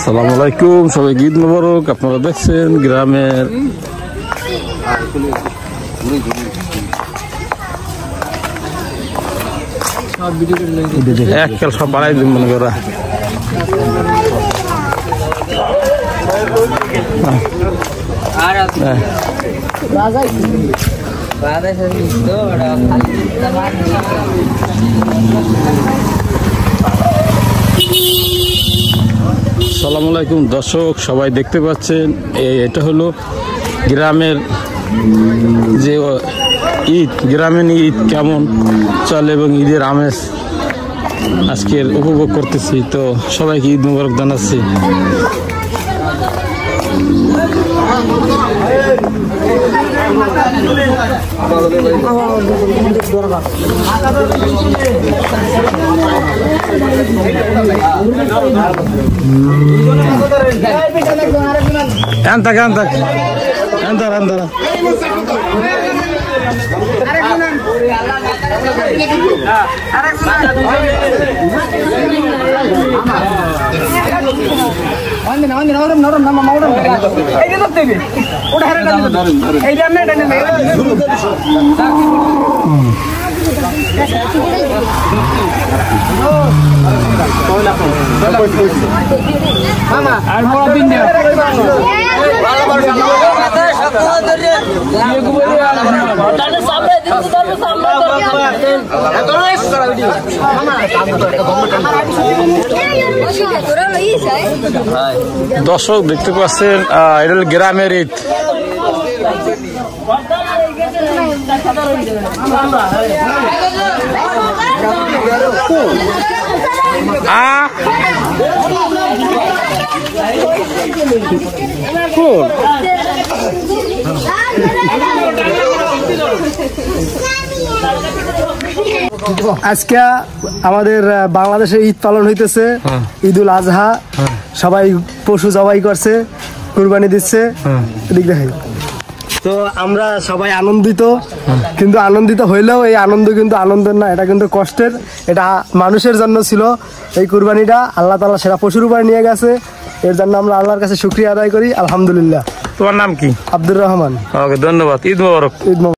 আসসালামু আলাইকুম, সবাই ঈদ মোবারক। আপনারা দেখছেন গ্রামের এক খেল সব বাড়াই দিন মনে করা। আসসালামু আলাইকুম দর্শক, সবাই দেখতে পাচ্ছেন এটা হলো গ্রামের যে ঈদ, গ্রামের ঈদ কেমন চলে এবং ঈদের আমেজ আজকের উপভোগ করতেছি। তো সবাইকে ঈদ মোবারক জানাচ্ছি। দর্শক দেখতে পাচ্ছেন এটা হল গ্রামের ঈদ। আজকে আমাদের বাংলাদেশে ঈদ পালন হইতেছে, ঈদুল আজহা। সবাই পশু জবাই করছে, কুরবানি দিচ্ছে। তো আমরা সবাই আনন্দিত, কিন্তু আনন্দিত হইলেও এই আনন্দ কিন্তু আনন্দের না, এটা কিন্তু কষ্টের। এটা মানুষের জন্য ছিল এই কুরবানিটা, আল্লাহ তাআলা সেটা পশুর উপর নিয়ে গেছে। এর জন্য আমরা আল্লাহর কাছে শুকরিয়া আদায় করি, আলহামদুলিল্লাহ। তোমার নাম কি? আব্দুর রহমান। ওকে, ধন্যবাদ। ঈদ মোবারক। ঈদ মোবারক।